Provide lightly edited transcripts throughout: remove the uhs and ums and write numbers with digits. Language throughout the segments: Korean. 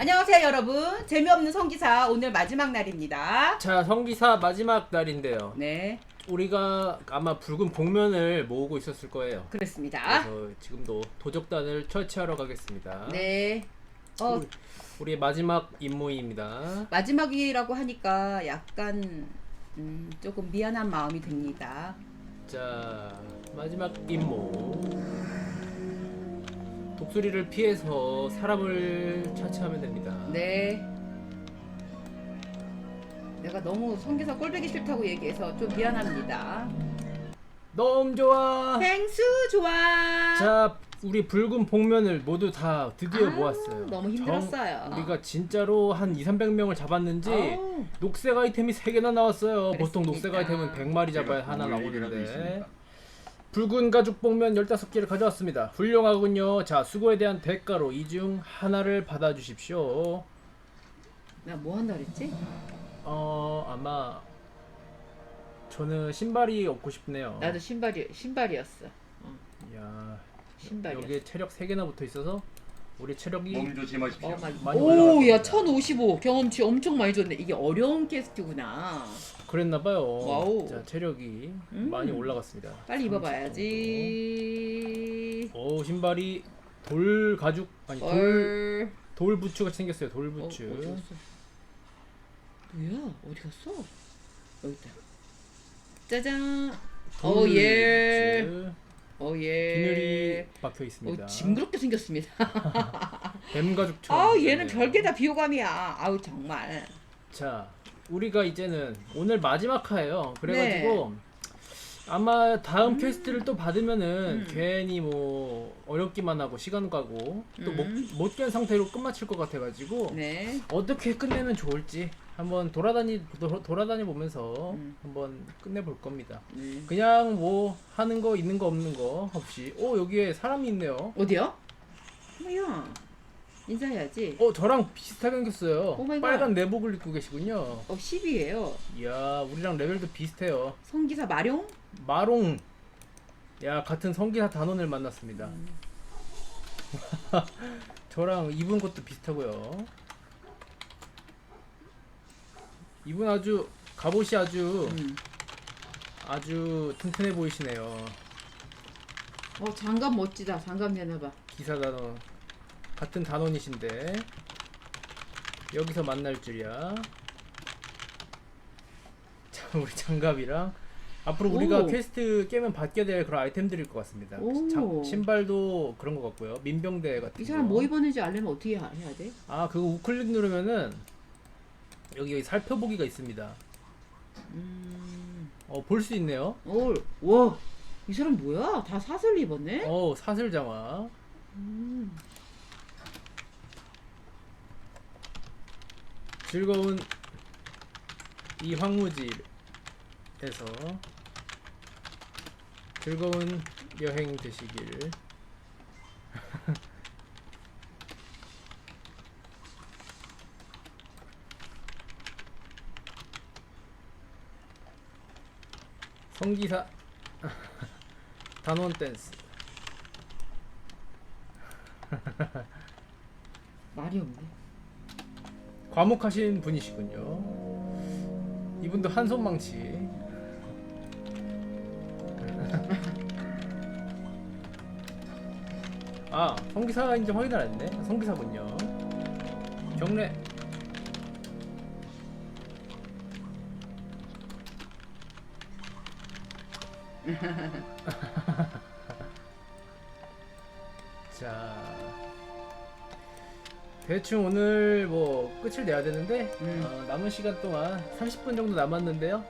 안녕하세요 여러분. 재미없는 성기사 오늘 마지막 날입니다. 자, 성기사 마지막 날인데요. 네, 우리가 아마 붉은 복면을 모으고 있었을 거예요. 그렇습니다. 그래서 지금도 도적단을 처치하러 가겠습니다. 네, 우리의 마지막 임무입니다. 마지막이라고 하니까 약간 조금 미안한 마음이 듭니다. 자, 마지막 임무. 독수리를 피해서 사람을 처치하면 됩니다. 네, 내가 너무 성기사 꼴보기 싫다고 얘기해서 좀 미안합니다. 너무 좋아. 펭수 좋아. 자, 우리 붉은 복면을 모두 다 드디어 모았어요. 너무 힘들었어요. 우리가 진짜로 한 2,300명을 잡았는지 아우. 녹색 아이템이 3개나 나왔어요. 보통 그랬습니다. 녹색 아이템은 100마리 잡아야 하나 나오는데 붉은 가죽 복면 15개를 가져왔습니다. 훌륭하군요. 자, 수고에 대한 대가로 이 중 하나를 받아주십시오. 나 뭐 한다 그랬지? 아마 저는 신발이 얻고 싶네요. 나도 신발이었어. 이야, 신발이었어. 여기에 체력 3개나 붙어 있어서 우리 체력이 몸 조심하십시오. 많이 오, 올라갔습니다. 야, 1055 경험치 엄청 많이 줬네. 이게 어려운 퀘스트구나. 그랬나봐요. 와우. 자, 체력이 많이 올라갔습니다. 빨리 입어봐야지. 오, 신발이 돌 가죽 아니 돌 부츠가 생겼어요. 돌 부츠. 어디 갔어? 뭐야? 어디 갔어? 여기 있다. 짜잔. 돌 예. 부츠. 예. 비늘이 박혀 있습니다. 징그럽게 생겼습니다. 뱀 가죽처럼. 아, 얘는 생겼네요. 별게 다 비호감이야. 아우 정말. 자, 우리가 이제는 오늘 마지막 화예요. 그래가지고 아마 다음 퀘스트를 또 받으면은 괜히 뭐 어렵기만 하고 시간 가고 또 못 깬 상태로 끝마칠 것 같아가지고 네. 어떻게 끝내면 좋을지 한번 돌아다니 보면서 한번 끝내볼 겁니다. 그냥 뭐 하는 거 있는 거 없는 거 없이. 여기에 사람이 있네요. 어디요? 뭐야? 인사해야지. 저랑 비슷하게 생겼어요. 오 마이 갓. 빨간 내복을 입고 계시군요. 10이에요. 이야, 우리랑 레벨도 비슷해요. 성기사 마룡? 마롱. 야, 같은 성기사 단원을 만났습니다. 저랑 입은 것도 비슷하고요. 이분 아주 갑옷이 아주 튼튼해 보이시네요. 장갑 멋지다. 장갑 내놔봐. 기사 단원 같은 단원이신데 여기서 만날 줄이야. 자, 우리 장갑이랑 앞으로 우리가 오. 퀘스트 깨면 받게 될 그런 아이템들일 것 같습니다. 오. 신발도 그런 것 같고요. 민병대 같은 이 사람 거. 뭐 입었는지 알려면 어떻게 해야 돼? 그거 우클릭 누르면은 여기 살펴보기가 있습니다. 볼 수 있네요. 와, 이 사람 뭐야? 다 사슬 입었네? 사슬 장화. 즐거운 이 황무지에서 즐거운 여행 되시길. 성기사 단원 댄스. 말이 없네. 과묵하신 분이시군요. 이분도 한 손망치. 성기사인지 확인을 안 했네. 성기사군요. 경례. 자, 대충 오늘 뭐 끝을 내야 되는데 남은 시간 동안 30분 정도 남았는데요.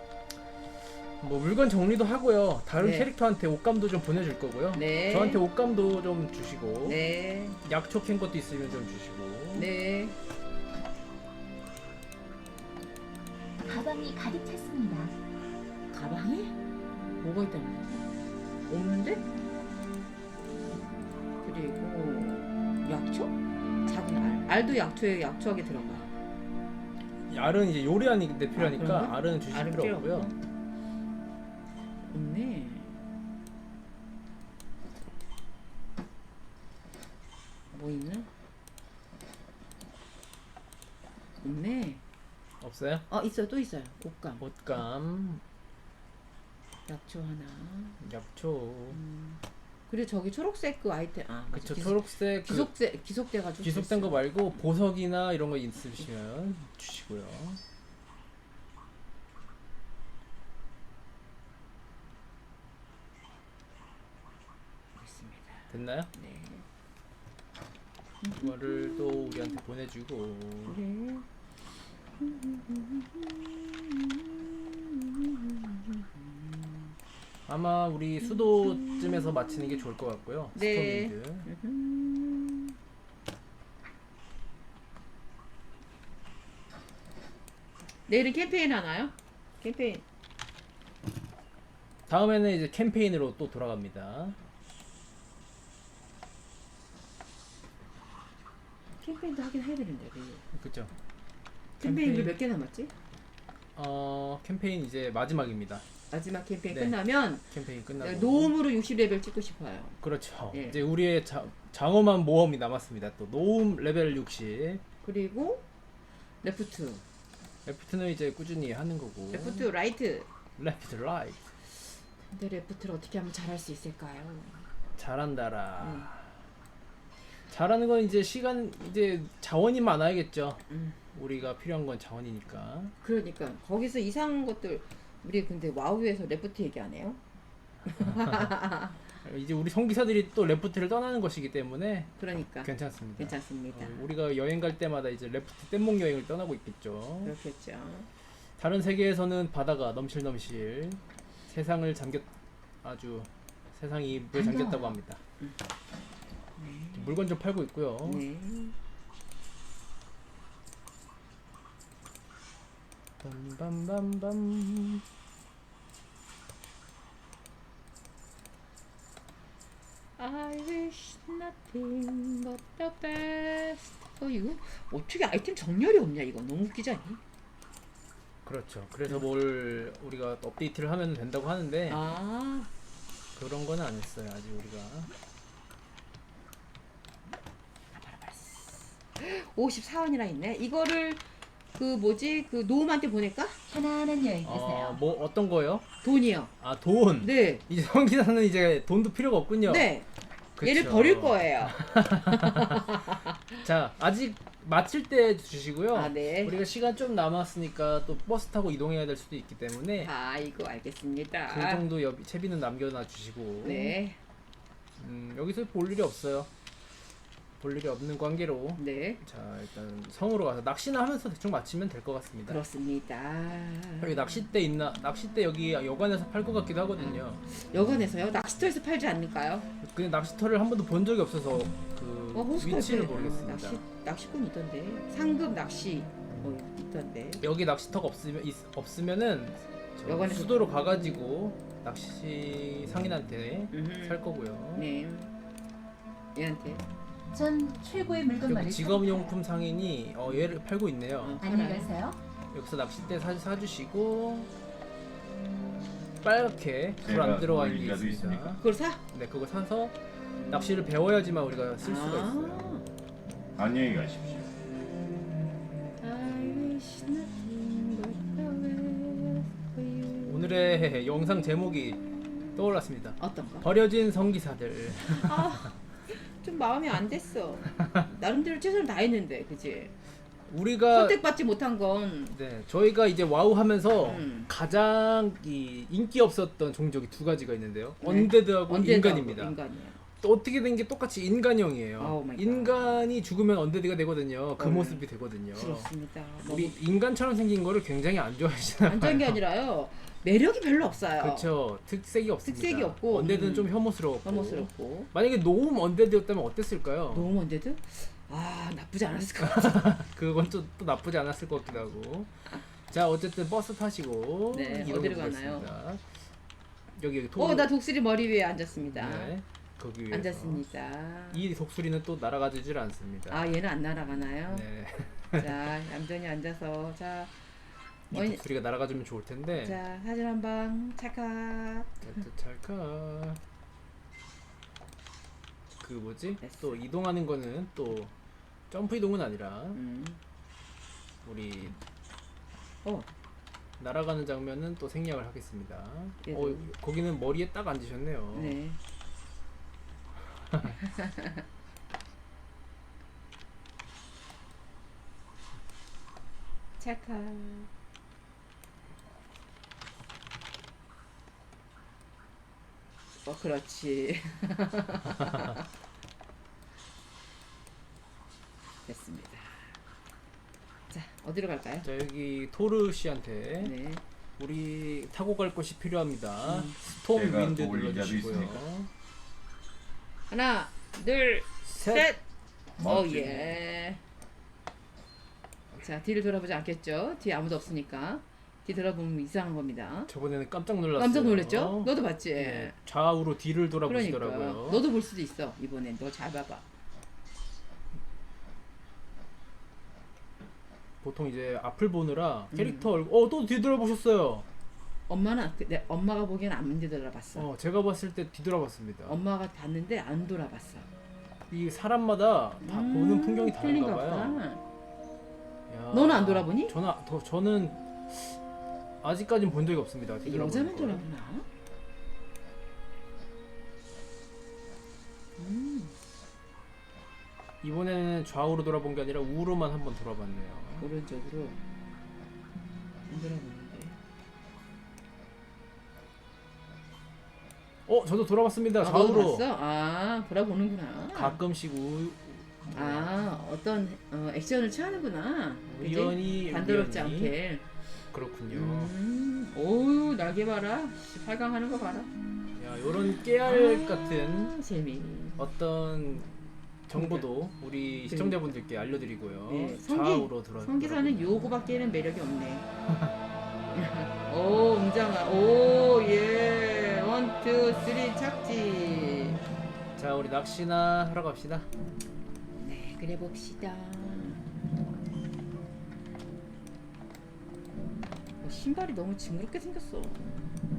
뭐 물건 정리도 하고요. 다른 네. 캐릭터한테 옷감도 좀 보내줄 거고요. 네. 저한테 옷감도 좀 주시고 네. 약초 캔 것도 있으면 좀 주시고. 네. 가방이 가득 찼습니다. 가방에? 뭐가 있다는 거야? 없는데? 그리고 약초? 작은 알도 약초하게 들어가. 알은 이제 요리하는데 필요하니까 그런가? 알은 주실 알은 필요 필요 없고요. 없고. 없네. 뭐 있나? 없네. 없어요? 있어, 또 있어요. 옷감. 옷감, 약초 하나. 약초. 그리고 저기 초록색 그 아이템. 그쵸, 초록색 기속돼가지고. 기속된 거 말고 보석이나 이런 거 있으시면 주시고요. 있습니다. 됐나요? 네. 이거를 또 우리한테 보내주고. 네. 아마 우리 수도쯤에서 마치는 게 좋을 것 같고요. 네. 스토밍드. 내일은 캠페인 하나요? 캠페인. 다음에는 이제 캠페인으로 또 돌아갑니다. 캠페인도 하긴 해야 되는데. 네. 그죠? 캠페인 우리 몇 개 남았지? 캠페인 이제 마지막입니다. 마지막 캠페인 네. 끝나면 캠페인 끝나고. 노음으로 60레벨 찍고 싶어요. 그렇죠. 예. 이제 우리의 장엄한 모험이 남았습니다. 또 노움 레벨 60. 그리고 레프트. 레프트는 이제 꾸준히 하는 거고. 레프트 라이트. 레프트 라이트. 근데 레프트를 어떻게 하면 잘할 수 있을까요? 잘한다라. 잘하는 건 이제 이제 자원이 많아야겠죠. 우리가 필요한 건 자원이니까. 그러니까 거기서 이상한 것들 우리 근데 와우에서 레프트 얘기 안 해요? 이제 우리 성기사들이 또 레프트를 떠나는 것이기 때문에 그러니까 괜찮습니다. 괜찮습니다. 우리가 여행 갈 때마다 이제 레프트 뗏목 여행을 떠나고 있겠죠. 그렇겠죠. 다른 세계에서는 바다가 넘실넘실 세상을 세상이 물에 잠겼다고 합니다. 물건 좀 팔고 있고요. 네. 빰빰빰빰. I wish nothing but the best. 이거 어떻게 아이템 정렬이 없냐 이거 너무 웃기지 않니? 그렇죠. 그래서 뭘 우리가 업데이트를 하면 된다고 하는데 아 그런 거는 안 했어요. 아직 우리가. 54원이나 있네. 이거를 그 노움한테 보낼까? 편안한 여행 되세요. 뭐 어떤 거요? 돈이요. 돈. 네. 이제 성기사는 이제 돈도 필요가 없군요. 네. 그쵸. 얘를 버릴 거예요. 자, 아직 마칠 때 주시고요. 네. 우리가 시간 좀 남았으니까 또 버스 타고 이동해야 될 수도 있기 때문에 이거 알겠습니다. 그 정도 채비는 남겨놔 주시고. 네. 여기서 볼 일이 없어요. 볼 일이 없는 관계로. 네. 자, 일단 성으로 가서 낚시나 하면서 대충 마치면 될 것 같습니다. 그렇습니다. 여기 낚싯대 있나? 낚싯대 여기 여관에서 팔 것 같기도 하거든요. 여관에서요? 낚시터에서 팔지 않을까요? 그냥 낚시터를 한 번도 본 적이 없어서 그 호수가 위치를 옆에 모르겠습니다. 낚시꾼 있던데. 상급 낚시 있던데. 여기 낚시터가 없으면은 저 여관에서 수도로 가가지고 낚시 상인한테 살 거고요. 네. 얘한테. 전 최고의 물건만을 여기 직업용품 상인이 얘를 팔고 있네요. 안녕히 가세요. 여기서 낚싯대 사주시고 빨갛게 불 안 들어와 있는 게 있습니다. 그걸 사? 네, 그거 사서 낚시를 배워야지만 우리가 쓸 수가 있어요. 안녕히 가십시오. I wish nothing but the best for you. 오늘의 영상 제목이 떠올랐습니다. 어떤 거? 버려진 성기사들. 좀 마음에 안 됐어. 나름대로 최선을 다했는데, 그지? 우리가 선택받지 못한 건 네, 저희가 이제 와우 하면서 음. 가장 인기 없었던 종족이 두 가지가 있는데요. 네. 언데드하고 언데드하고 인간입니다. 인간이에요. 또 어떻게 된 게 똑같이 인간형이에요. 오 마이 갓. 인간이 죽으면 언데드가 되거든요. 그 네. 모습이 되거든요. 그렇습니다. 우리 인간처럼 생긴 거를 굉장히 안 좋아하시나요? 안전게 아니라요. 매력이 별로 없어요. 그렇죠. 특색이 없습니다. 특색이 없고, 언데드는 좀 혐오스러웠고. 혐오스럽고. 만약에 노움 언데드였다면 어땠을까요? 너무 언데드? 나쁘지 않았을 것 같아. 그건 또 나쁘지 않았을 것 같기도 하고. 자, 어쨌든 버스 타시고 네, 이동해 어디로 가나요? 보겠습니다. 여기 도로. 나 독수리 머리 위에 앉았습니다. 네, 거기 위에 앉았습니다. 이 독수리는 또 날아가지질 않습니다. 얘는 안 날아가나요? 네, 자, 얌전히 앉아서 자, 이 어이- 독수리가 날아가주면 좋을 텐데. 자 사진 한 방 찰칵. 찰칵. 그 뭐지? 됐어. 또 이동하는 거는 또 점프 이동은 아니라 음. 우리 어, 날아가는 장면은 또 생략을 하겠습니다. 얘도. 거기는 머리에 딱 앉으셨네요. 네. 착한. 그렇지. 됐습니다. 자, 어디로 갈까요? 자, 여기 토르 씨한테 네. 우리 타고 갈 곳이 필요합니다. 음. 스톰 제가 윈드 도울 일이라도 눌러주시고요. 있습니까? 하나, 둘, 셋. 셋. 오 멋지네. 예. 자, 뒤를 돌아보지 않겠죠? 뒤에 아무도 없으니까. 뒤 돌아보면 이상한 겁니다. 저번에는 깜짝 놀랐어요. 깜짝 놀랐죠? 너도 봤지? 네, 좌우로 뒤를 그러니까 돌아보시더라고요. 너도 볼 수도 있어. 이번엔 너 잘 봐봐. 보통 이제 앞을 보느라 음. 캐릭터 또 뒤돌아보셨어요. 엄마는 내 엄마가 보기엔 안 뒤돌아봤어. 제가 봤을 때 뒤돌아봤습니다. 엄마가 봤는데 안 돌아봤어. 이 사람마다 다 보는 풍경이 다른가 틀린가 봐요. 보다. 야, 너는 안 돌아보니? 저는 아직까진 본 적이 없습니다. 뒤돌아보는 여자만 걸. 돌아보나? 이번에는 좌우로 돌아본 게 아니라 우로만 한번 돌아봤네요. 오른쪽으로 안 돌아보는데. 저도 돌아봤습니다. 아, 너도 좌우로. 봤어? 아, 돌아보는구나. 가끔씩 어떤 액션을 취하는구나. 그지? 우연히 단도롭지 우연히. 않게. 그렇군요. 오우 날개 봐라. 활강하는 거 봐라. 야, 요런 깨알 같은 재미. 어떤 정보도 우리 그- 시청자분들께 알려드리고요. 네, 좌우로 들어. 성기사는 요거밖에는 매력이 없네. 오, 웅장아. 오, 예. 원, 투, 쓰리, 착지. 자, 우리 낚시나 하러 갑시다. 네, 그래 봅시다. 신발이 너무 징그럽게 생겼어.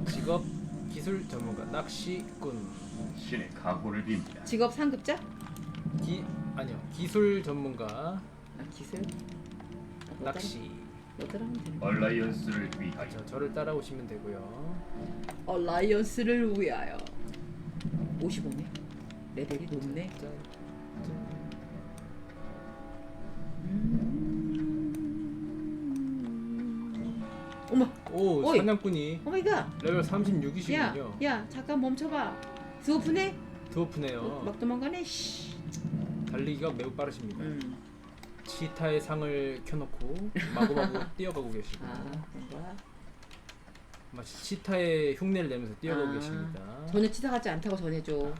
직업 기술 전문가 낚시꾼. 신의 각오를 빕니다. 직업 상급자? 아니요, 기술 전문가 아, 기술? 낚시. 너 따라하면 되는 거야. 얼라이언스를 위하여 저를 따라오시면 되고요. 라이언스를 위하여. 55네. 레벨이 높네. 짠, 짠. 어머, 오, 어이. 사냥꾼이 오마이갓. 레벨 야, 36이시군요. 야, 잠깐 멈춰봐. 드워프네? 드워프네요. 막 도망가네. 씨. 달리기가 매우 빠르십니다. 음. 치타의 상을 켜놓고 마구마구 뛰어가고 계시고 뭔가. 마치 치타의 흉내를 내면서 뛰어가고 아. 계십니다. 전혀 치타 같지 않다고 전해줘.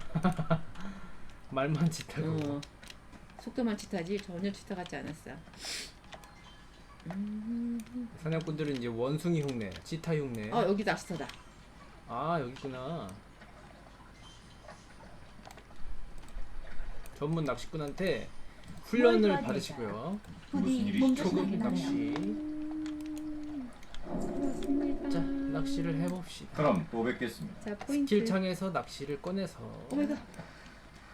말만 치타고. 속도만 치타지 전혀 치타 같지 않았어. 사냥꾼들은 이제 원숭이 흉내, 치타 흉내. 여기 낚시터다. 여기 있구나. 전문 낚시꾼한테 훈련을 도와드릴까요? 받으시고요. 무슨 부디 일이시죠? 몸 초급 조심하기 낚시. 자, 낚시를 해봅시다. 그럼 또 뵙겠습니다. 자, 포인트. 스킬창에서 낚시를 꺼내서. 오마이갓.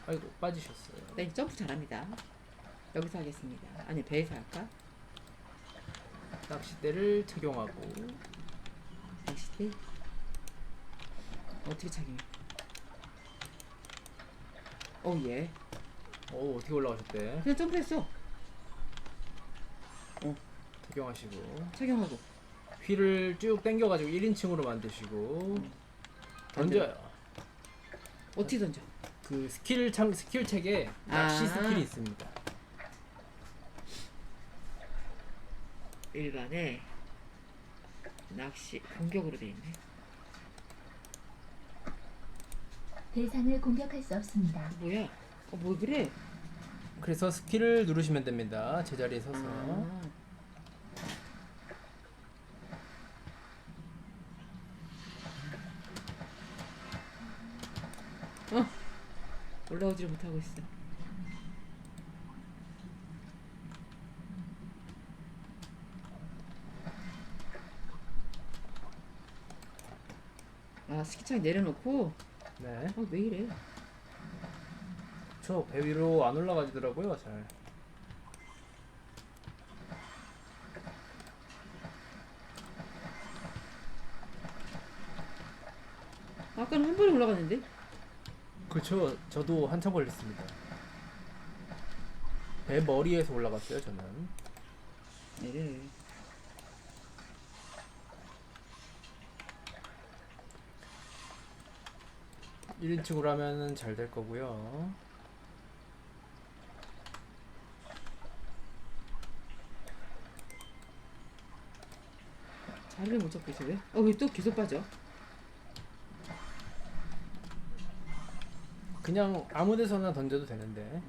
아이고, 빠지셨어요. 네, 점프 잘합니다. 여기서 하겠습니다. 아니, 배에서 할까? 낚싯대를 착용하고. 낚싯대. 어떻게 착용해? 예. 어떻게 올라가셨대? 그냥 점프했어. 착용하시고. 착용하고. 휠을 쭉 당겨가지고 1인칭으로 만드시고 던져요. 어떻게 던져? 그 스킬책에 낚시 스킬이 있습니다. 일반에 낚시 공격으로 돼 있네. 대상을 공격할 수 없습니다. 뭐야? 뭐 그래? 그래서 스킬을 누르시면 됩니다. 제자리에 서서. 올라오지를 못하고 있어. 스키창 내려놓고. 네. 왜 이래? 저 배 위로 안 올라가지더라고요. 잘. 아까는 한 번에 올라갔는데. 그렇죠. 저도 한참 걸렸습니다. 배 머리에서 올라갔어요 저는. 네. 1인칭으로 하면은 잘 될 거고요. 자리를 못 잡고 있어 왜? 왜 또 계속 빠져? 그냥 아무 데서나 던져도 되는데.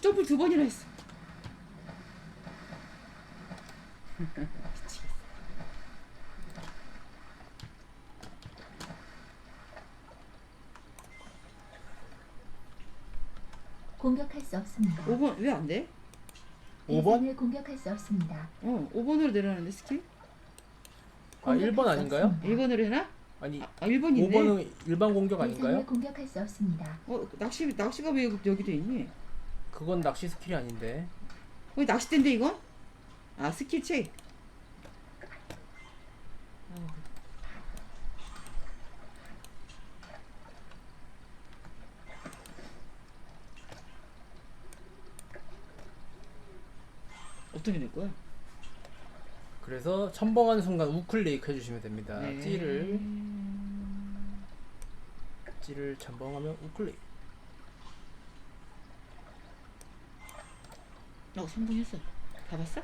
점프 2번이나 했어. 미치겠어. 공격할 수 없습니다. 5번 왜 안 돼? 5번? 대상을 공격할 수 없습니다. 5번으로 내려놨는데 스킬? 아 1번 아닌가요? 1번으로 해나? 아니 1번 있네. 5번은 일반 공격 대상을 아닌가요? 공격할 수 없습니다. 낚시가 왜 여기도 있니? 그건 낚시 스킬이 아닌데. 낚싯대인데 이건? 스킬 체크. 어떻게 낼 거야? 그래서 첨벙하는 순간 우클릭 해주시면 됩니다. 네. 찌를 첨벙하면 우클릭. 성공했어. 다 봤어?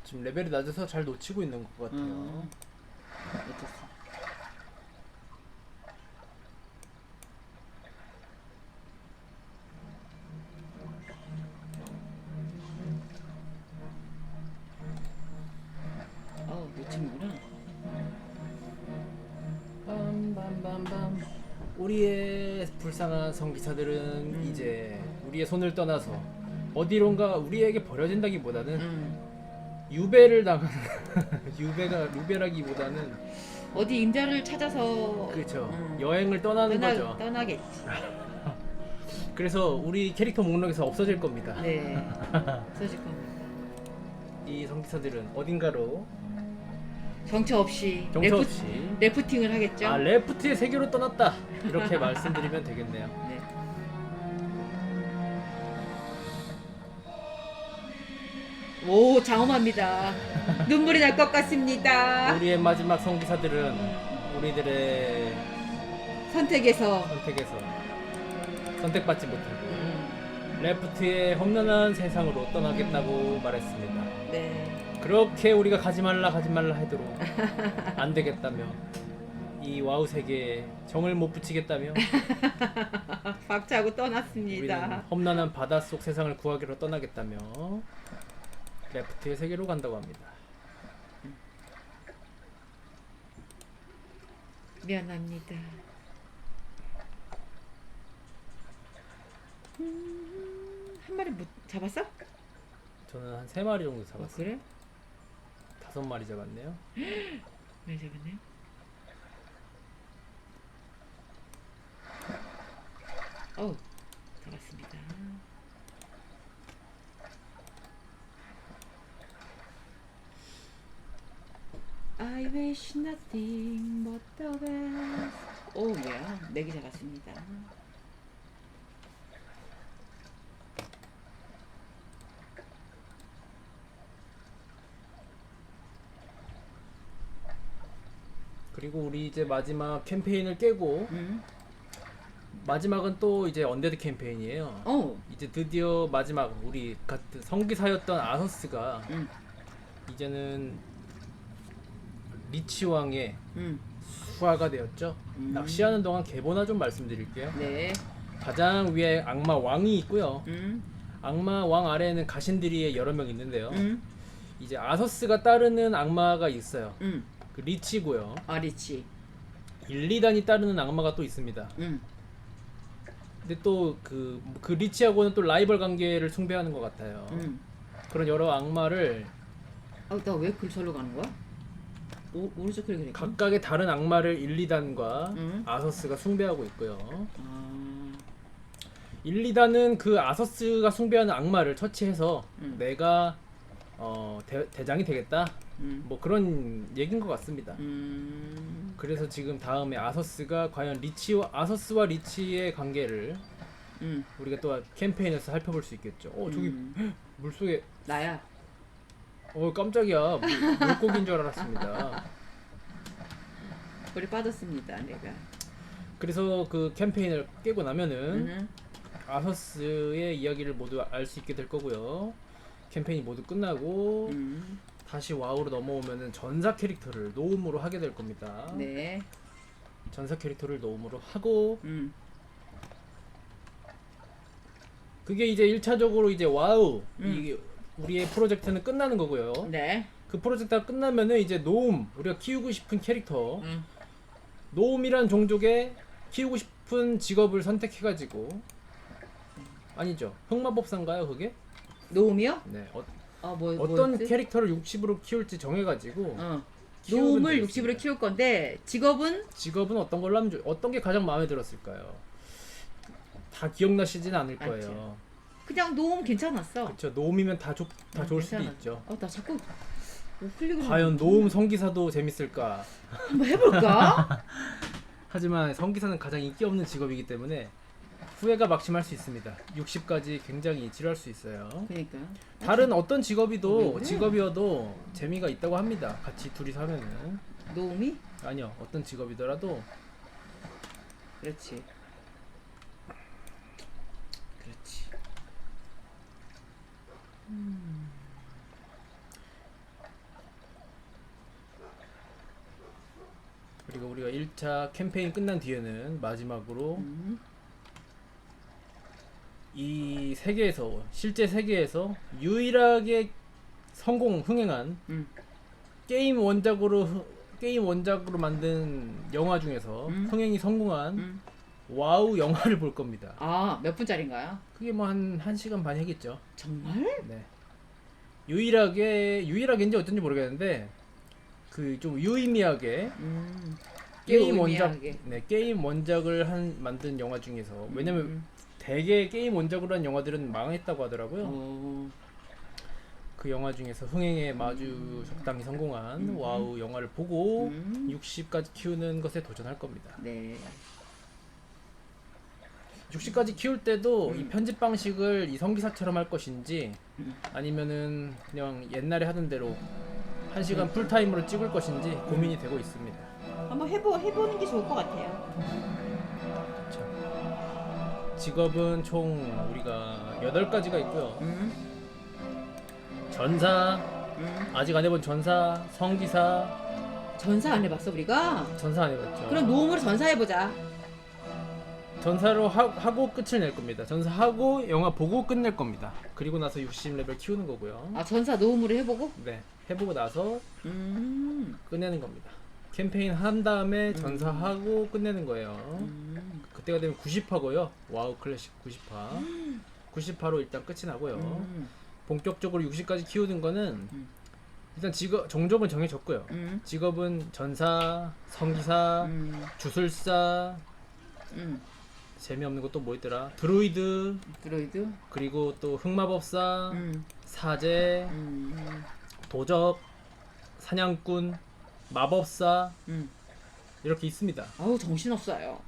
지금 레벨이 낮아서 잘 놓치고 있는 것 같아요. 어땠어? 놓치는구나. 빰빰빰빰. 우리의 불쌍한 성기사들은 이제 우리의 손을 떠나서 어디론가 우리에게 버려진다기보다는 유배를 당하는 유배라기보다는 어디 임자를 찾아서 그렇죠. 여행을 떠나는 거죠. 떠나겠지. 그래서 우리 캐릭터 목록에서 없어질 겁니다. 네. 없어질 겁니다. 이 성기사들은 어딘가로 정처 없이 없이 래프팅을 하겠죠. 레프트의 세계로 떠났다 이렇게 말씀드리면 되겠네요. 네. 오, 장엄합니다. 눈물이 날 것 같습니다. 우리의 마지막 성기사들은 우리들의 선택에서 선택받지 못하고 레프트의 험난한 세상으로 떠나겠다고 말했습니다. 네. 그렇게 우리가 가지 말라 하도록 안 되겠다며 이 와우 세계에 정을 못 붙이겠다며 박차고 떠났습니다. 우리는 험난한 바닷속 세상을 구하기로 떠나겠다며 레프트의 세계로 간다고 합니다. 미안합니다. 한 마리 못 잡았어? 저는 한 3마리 정도 잡았어요. 그래? 5마리 잡았네요. 많이 잡았네. 잡았습니다. I wish nothing but the best. 뭐야? 4개 잡았습니다. 그리고 우리 이제 마지막 캠페인을 깨고 마지막은 또 이제 언데드 캠페인이에요. 이제 드디어 마지막 우리 같은 성기사였던 아서스가 이제는 리치 왕의 수하가 되었죠. 낚시하는 동안 개보나 좀 말씀드릴게요. 네. 가장 위에 악마 왕이 있고요. 악마 왕 아래에는 가신들이 여러 명 있는데요. 이제 아서스가 따르는 악마가 있어요. 그 리치고요. 리치. 1, 2단이 따르는 악마가 또 있습니다. 근데 또 그 리치하고는 또 라이벌 관계를 숭배하는 것 같아요. 그런 여러 악마를 나 왜 글절로 가는 거야? 오른쪽 클릭 그랬구나. 각각의 다른 악마를 1, 2단과 아서스가 숭배하고 있고요. 1, 2단은 그 아서스가 숭배하는 악마를 처치해서 내가 대장이 되겠다. 뭐 그런 얘기인 것 같습니다. 그래서 지금 다음에 아서스가 과연 아서스와 리치의 관계를 우리가 또 캠페인에서 살펴볼 수 있겠죠. 저기 물속에 나야. 깜짝이야. 물고기인 줄 알았습니다. 물에 빠졌습니다. 내가. 그래서 그 캠페인을 깨고 나면은 아서스의 이야기를 모두 알 수 있게 될 거고요. 캠페인이 모두 끝나고 다시 와우로 넘어오면은 전사 캐릭터를 노움으로 하게 될 겁니다. 네. 전사 캐릭터를 노움으로 하고 그게 이제 1차적으로 이제 와우 우리의 프로젝트는 끝나는 거고요. 네. 그 프로젝트가 끝나면은 이제 노움 우리가 키우고 싶은 캐릭터 노움이란 종족의 키우고 싶은 직업을 선택해가지고 아니죠 흑마법사인가요 그게? 노움이요? 네 어떤 캐릭터를 60으로 키울지 정해가지고 키우면 노움을 되겠습니다. 60으로 키울 건데 직업은 직업은 어떤 걸로 하면 어떤 게 가장 마음에 들었을까요? 다 기억나시진 않을 않죠. 거예요. 그냥 노움 괜찮았어. 그렇죠. 노움이면 다 좋을 수도 괜찮아. 있죠. 나 자꾸 우클릭을 과연 노움 성기사도 재밌을까? 한번 해볼까? 하지만 성기사는 가장 인기 없는 직업이기 때문에 후회가 막심할 수 있습니다. 60까지 굉장히 지루할 수 있어요. 그러니까. 다른 어떤 왜 직업이도 그래? 직업이어도 재미가 있다고 합니다. 같이 둘이서 하면은 노움이? 아니요 어떤 직업이더라도 그렇지. 그렇지. 그리고 우리가 1차 캠페인 끝난 뒤에는 마지막으로 이 세계에서 실제 세계에서 유일하게 흥행한 게임 원작으로 만든 영화 중에서 흥행이 성공한 와우 영화를 볼 겁니다. 몇 분짜리인가요? 그게 뭐 한 1시간 반 하겠죠. 정말? 네. 유일하게인지 어쩐지 모르겠는데 그 좀 유의미하게 게임 원작을 만든 영화 중에서 왜냐면 대개 게임 원작으로 한 영화들은 망했다고 하더라고요. 그 영화 중에서 흥행에 마주 적당히 성공한 와우 영화를 보고 60까지 키우는 것에 도전할 겁니다. 네. 60까지 키울 때도 이 편집 방식을 이 성기사처럼 할 것인지 아니면은 그냥 옛날에 하던 대로 1시간 풀타임으로 찍을 것인지 고민이 되고 있습니다. 한번 해보는 게 좋을 것 같아요. 자, 직업은 총 우리가 8가지가 있고요. 전사, 아직 안 해본 전사, 성기사. 전사 안 해봤어 우리가? 전사 안 해봤죠. 그럼 노움으로 전사해보자. 전사로 하고 끝을 낼 겁니다. 전사하고 영화 보고 끝낼 겁니다. 그리고 나서 60레벨 키우는 거고요. 전사 노움으로 해보고? 네, 해보고 나서 끝내는 겁니다. 캠페인 한 다음에 전사하고 끝내는 거예요. 그때가 되면 90화고요. 와우 클래식 90화. 90화로 일단 끝이 나고요. 본격적으로 60까지 키우는 거는 일단 종족은 정해졌고요. 직업은 전사, 성기사, 주술사, 재미없는 것도 뭐 있더라? 드루이드, 그리고 또 흑마법사, 사제, 도적, 사냥꾼, 마법사 이렇게 있습니다. 정신없어요.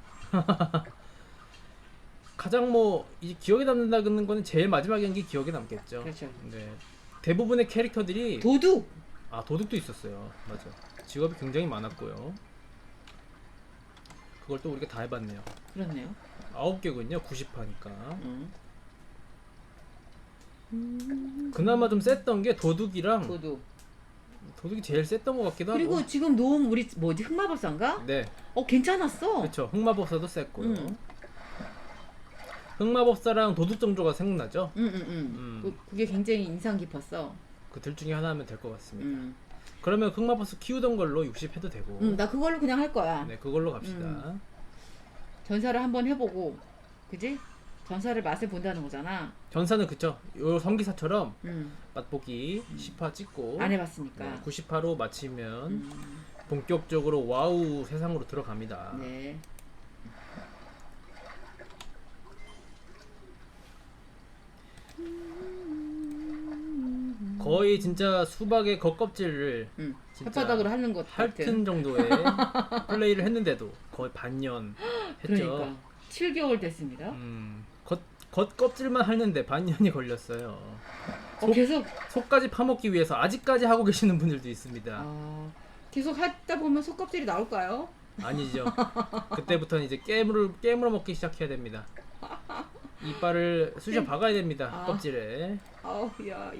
가장 이제 기억에 남는다는 거는 제일 마지막 경기 기억에 남겠죠. 그렇죠. 네. 대부분의 캐릭터들이 도둑! 도둑도 있었어요. 맞아. 직업이 굉장히 많았고요. 그걸 또 우리가 다 해봤네요. 그렇네요. 9개군요. 90화니까. 그나마 좀 셌던 게 도둑이랑 도둑이 제일 셌던 것 같기도 그리고 하고. 지금 노움 우리 흑마법사인가? 네. 괜찮았어. 그렇죠. 흑마법사도 셌고요. 흑마법사랑 도둑 정조가 생각나죠? 그게 굉장히 인상 깊었어. 그 둘 중에 하나 하면 될 것 같습니다. 그러면 흑마법사 키우던 걸로 60 해도 되고. 나 그걸로 그냥 할 거야. 네, 그걸로 갑시다. 전사를 한번 해보고, 그지? 전사를 맛을 본다는 거잖아. 전사는 그쵸. 요 성기사처럼 맛보기 10화 찍고 안 해봤으니까. 네, 90화로 마치면 본격적으로 와우 세상으로 들어갑니다. 네. 거의 진짜 수박의 겉껍질을 진짜 혓바닥으로 하는 것 핥은 같은. 정도의 플레이를 했는데도 거의 반년 했죠. 그러니까 7개월 됐습니다. 겉껍질만 핥는데 반년이 걸렸어요. 계속 속까지 파먹기 위해서 아직까지 하고 계시는 분들도 있습니다. 계속 하다 보면 속껍질이 나올까요? 아니죠. 그때부터는 이제 깨물어 먹기 시작해야 됩니다. 이빨을 쑤셔 박아야 됩니다. 껍질에. 아우 야,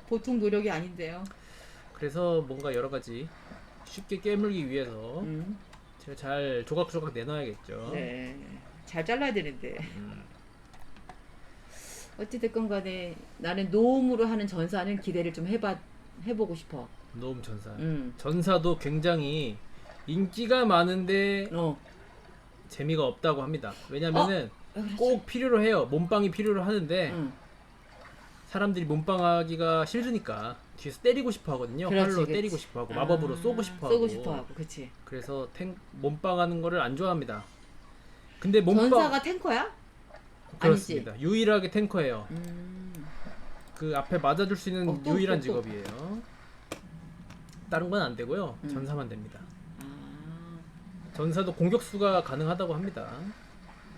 보통 노력이 아닌데요. 그래서 뭔가 여러 가지 쉽게 깨물기 위해서 제가 잘 조각조각 내놔야겠죠. 네, 잘 잘라야 되는데. 어찌됐건 간에 나는 노음으로 하는 전사는 기대를 좀 해보고 싶어. 노음 전사. 음. 전사도 굉장히 인기가 많은데 재미가 없다고 합니다. 왜냐면은 꼭 필요로 해요. 몸빵이 필요로 하는데 사람들이 몸빵하기가 싫으니까 뒤에서 때리고 싶어 하거든요. 그렇지, 활로 그렇지. 때리고 싶어 하고 마법으로 쏘고 싶어 하고. 그렇지. 그래서 몸빵하는 거를 안 좋아합니다. 근데 몸빵 전사가 탱커야? 그렇습니다. 아니지? 유일하게 탱커예요. 그 앞에 맞아줄 수 있는 또, 유일한 또. 직업이에요. 다른 건 안 되고요. 전사만 됩니다. 전사도 공격수가 가능하다고 합니다.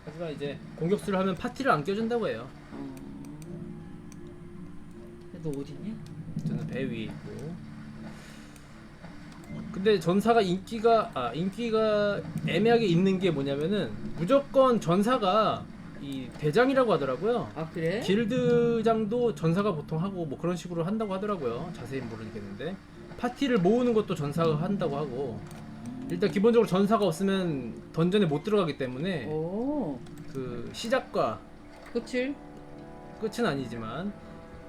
하지만 이제 공격수를 하면 파티를 안 껴준다고 해요. 너 어딨냐? 저는 배 위에 있고. 근데 전사가 인기가 애매하게 있는 게 뭐냐면은 무조건 전사가 이 대장이라고 하더라고요. 아 그래? 길드장도 전사가 보통 하고 뭐 그런 식으로 한다고 하더라고요. 자세히 모르겠는데 파티를 모으는 것도 전사가 한다고 하고 일단 기본적으로 전사가 없으면 던전에 못 들어가기 때문에 그 시작과 그치? 끝은 아니지만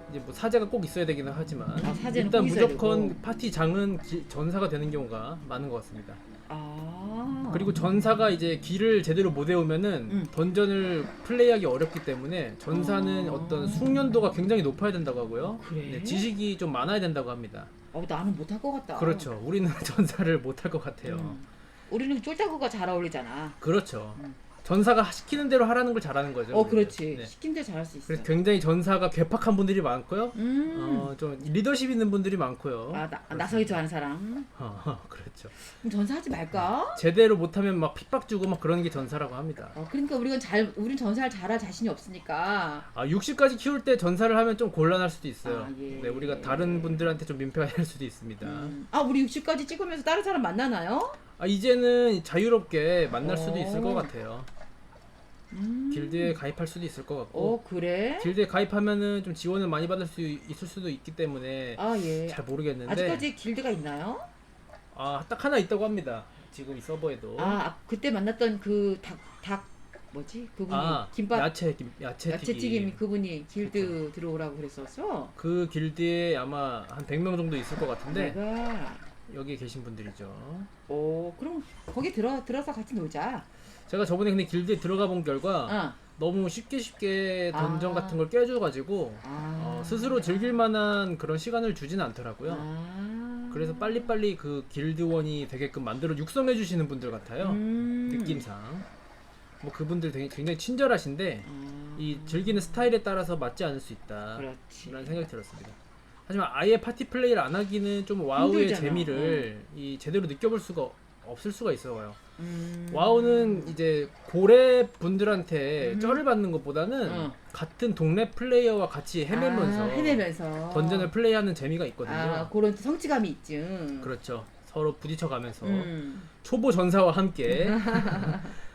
이제 뭐 사제가 꼭 있어야 되기는 하지만 사제는 일단 꼭 있어야 무조건 되고. 파티장은 전사가 되는 경우가 많은 것 같습니다. 아. 그리고 전사가 이제 길을 제대로 못 외우면은 던전을 플레이하기 어렵기 때문에 전사는 어떤 숙련도가 굉장히 높아야 된다고 하고요. 그래? 네, 지식이 좀 많아야 된다고 합니다. 나는 못할 것 같다. 그렇죠. 우리는 전사를 못할 것 같아요. 우리는 쫄자구가 잘 어울리잖아. 그렇죠. 전사가 시키는 대로 하라는 걸 잘하는 거죠. 그렇지. 네. 시킨 대로 잘할 수 있어. 그래서 굉장히 전사가 괴팍한 분들이 많고요. 음. 좀 리더십 있는 분들이 많고요. 나서기 좋아하는 사람. 그렇죠. 그럼 전사하지 말까? 제대로 못하면 막 핍박 주고 막 그러는 게 전사라고 합니다. 그러니까 우린 전사를 잘할 자신이 없으니까. 60까지 키울 때 전사를 하면 좀 곤란할 수도 있어요. 예. 네, 우리가 다른 분들한테 좀 민폐가 될 수도 있습니다. 우리 60까지 찍으면서 다른 사람 만나나요? 이제는 자유롭게 만날 수도 있을 것 같아요. 길드에 가입할 수도 있을 것 같고. 그래? 길드에 가입하면은 좀 지원을 많이 받을 수 있을 수도 있기 때문에 예. 잘 모르겠는데. 아직까지 길드가 있나요? 딱 하나 있다고 합니다. 지금 이 서버에도. 그때 만났던 그 닭 뭐지? 그분이 김밥 야채튀김 그분이 길드 들어오라고 그랬었어? 그 길드에 아마 한 100명 정도 있을 것 같은데 내가 여기에 계신 분들이죠. 그럼 거기 들어서 같이 놀자. 제가 저번에 근데 길드에 들어가 본 결과 너무 쉽게 던전 같은 걸 깨줘가지고 스스로 즐길 만한 그런 시간을 주진 않더라고요. 그래서 빨리빨리 그 길드원이 되게끔 만들어 육성해 주시는 분들 같아요. 느낌상. 뭐 그분들 굉장히 친절하신데 이 즐기는 스타일에 따라서 맞지 않을 수 있다. 라는 생각이 들었습니다. 하지만 아예 파티 플레이를 안 하기는 좀 와우의 힘들잖아. 재미를 제대로 느껴볼 수가 없을 수가 있어요. 와우는 이제 고래 분들한테 쩔을 받는 것보다는 같은 동네 플레이어와 같이 헤매면서 던전을 플레이하는 재미가 있거든요. 그런 성취감이 있지. 그렇죠. 서로 부딪혀가면서 초보 전사와 함께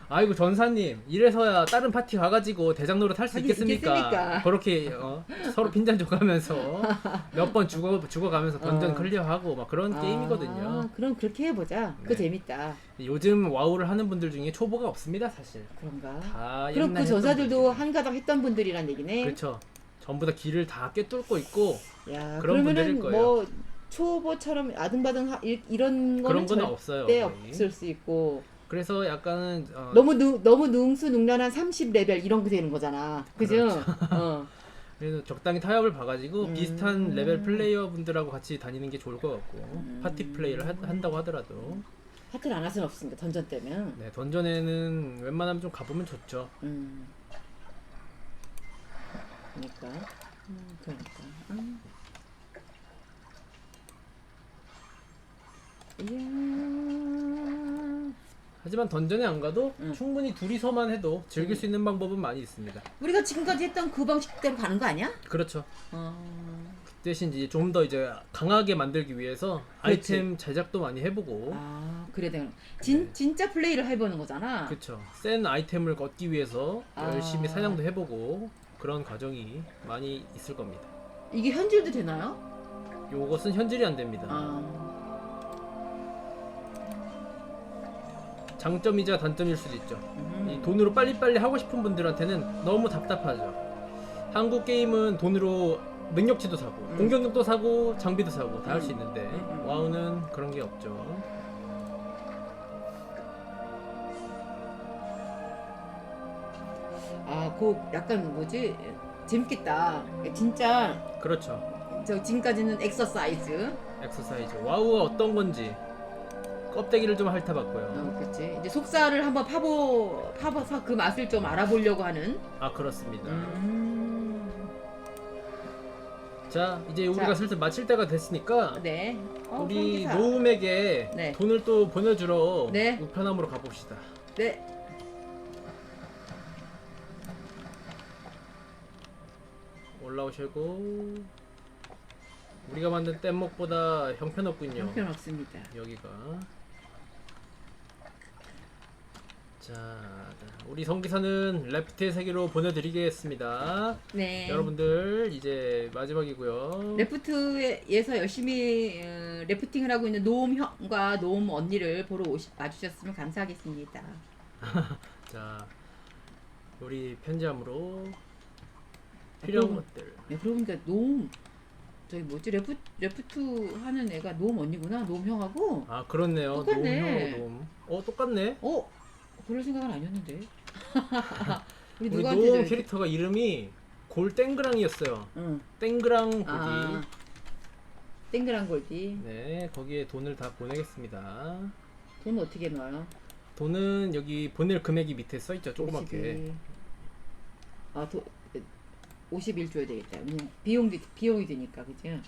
아이고 전사님 이래서야 다른 파티 가가지고 대장 노릇 할 수 있겠습니까? 그렇게 서로 핀잔 줘가면서 몇 번 죽어가면서 던전 클리어하고 막 그런 게임이거든요. 그럼 그렇게 해보자. 그거 재밌다. 요즘 와우를 하는 분들 중에 초보가 없습니다 사실. 그런가? 다 그럼 그 전사들도 한가닥 했던 분들이란 얘기네. 그렇죠. 전부 다 길을 다 꿰뚫고 있고 야, 그런 분들일 그러면은 거예요. 뭐 초보처럼 아등바등 이런 거는 그런 건 없어요. 절대 거의. 없을 수 있고. 그래서 약간은 너무 능수능란한 30레벨 이런 거 되는 거잖아. 그죠? 그래서 적당히 타협을 봐가지고 비슷한 레벨 플레이어 분들하고 같이 다니는 게 좋을 것 같고 파티 플레이를 한다고 하더라도 파티를 안 할 수는 없으니까 던전 때면. 네, 던전에는 웬만하면 좀 가보면 좋죠. 그러니까. 이야. 하지만 던전에 안 가도 응. 충분히 둘이서만 해도 즐길 수 있는 방법은 많이 있습니다. 우리가 지금까지 했던 그 방식대로 가는 거 아니야? 그렇죠. 어. 대신 이제 좀 더 이제 강하게 만들기 위해서 그렇지. 아이템 제작도 많이 해보고 아, 그래 되는. 진짜 플레이를 해보는 거잖아. 그렇죠. 센 아이템을 얻기 위해서 아. 열심히 사냥도 해보고 그런 과정이 많이 있을 겁니다. 이게 현질도 되나요? 요것은 현질이 안 됩니다. 아. 장점이자 단점일 수도 있죠. 음. 이 돈으로 빨리빨리 하고 싶은 분들한테는 너무 답답하죠. 한국 게임은 돈으로 능력치도 사고 공격력도 사고 장비도 사고 다 할 수 있는데 와우는 그런 게 없죠. 아, 그 약간 뭐지? 재밌겠다. 진짜 그렇죠. 저 지금까지는 엑서사이즈. 엑서사이즈. 와우가 어떤 건지 껍데기를 좀 핥아봤고요. 그렇지. 이제 속살을 한번 파봐서 그 맛을 좀 알아보려고 하는. 아 그렇습니다. 음. 자 이제 우리가 자. 슬슬 마칠 때가 됐으니까 네. 우리 성기사. 노움에게 네. 돈을 또 보내주러 네. 우편함으로 가봅시다. 네. 올라오시고 우리가 만든 뗏목보다 형편없군요. 형편없습니다. 여기가 자 우리 성기사는 레프트의 세계로 보내드리겠습니다. 네. 여러분들 이제 마지막이고요. 레프트에서 열심히 레프팅을 하고 있는 노움 형과 노움 언니를 보러 와주셨으면 감사하겠습니다. 자 우리 편지함으로 필요한 그럼- 것들 네, 그러고 보니까 노움 저기 뭐지 레프트 하는 애가 노움 언니구나. 노움 형하고. 아 그렇네요. 똑같네. 노움 똑같네. 그럴 생각은 아니었는데. 우리 우리 누구한테 노움 저 캐릭터가 이름이 골땡그랑이었어요. 응. 땡그랑 고기. 아. 땡그란 골디. 네, 거기에 돈을 다 보내겠습니다. 돈 어떻게 넣어요? 돈은 여기 보낼 금액이 밑에 써 있죠, 조그맣게. 52. 아, 51 줘야 되겠다. 왜냐면 비용이 드니까, 그죠?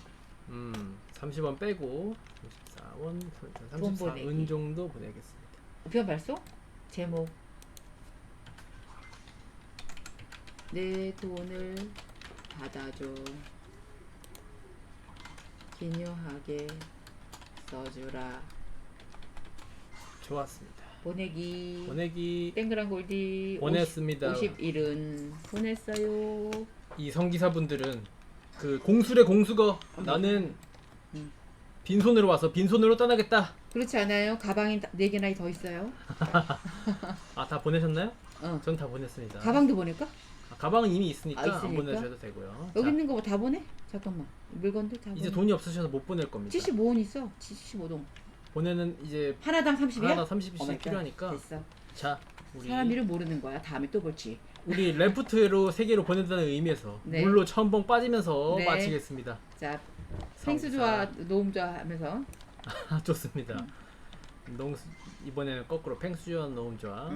30원 빼고 34원, 돈 34은 보내기. 정도 보내겠습니다. 우편 발송? 제목. 내 돈을 받아줘. 기묘하게 써주라. 좋았습니다. 보내기. 땡그랑 골디. 보냈습니다. 51은 보냈어요. 이 성기사분들은 그 공술의 공수거 나는 음. 빈손으로 와서 빈손으로 떠나겠다. 그렇지 않아요? 가방이 4개나 더 있어요. 아, 다 보내셨나요? 어. 전 다 보냈습니다. 가방도 보낼까? 아, 가방은 이미 있으니까, 있으니까? 안 보내셔도 되고요. 여기 자, 있는 거 다 보내? 잠깐만. 물건들 다 이제 보내. 돈이 없으셔서 못 보낼 겁니다. 75원 있어. 75동. 보내는 이제 하나당 30이야? 하나당 30씩 필요하니까. 됐어. 자, 우리 사람 이름 모르는 거야. 다음에 또 볼지. 우리 레프트로 세계로 보낸다는 의미에서 네. 물로 첨벙 빠지면서 네. 마치겠습니다. 자, 생수 좋아, 노움 좋아 하면서. 아, 좋습니다. 이번에는 거꾸로 팽수와 너무 좋아.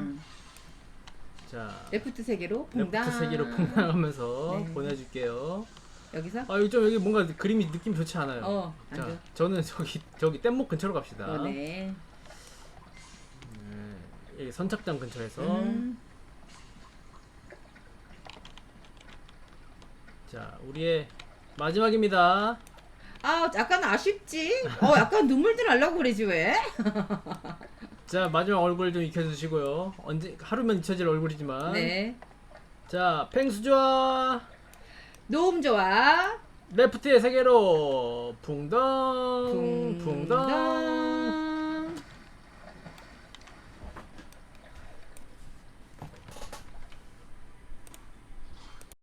자, 레프트 세계로 퐁당. 레프트 세계로 퐁당하면서 네. 보내줄게요. 여기서? 아, 여기 뭔가 그림이 느낌 좋지 않아요. 안 자, 돼. 저는 저기 뗏목 근처로 갑시다. 네. 여기 선착장 근처에서 음. 자, 우리의 마지막입니다. 아, 약간 아쉽지? 약간 눈물도 나려고 그러지 왜? 자, 마지막 얼굴 좀 익혀주시고요. 언제 하루면 잊혀질 얼굴이지만. 네. 자, 팽수좋아 노움 좋아. 레프트의 세계로 붕덩 붕덩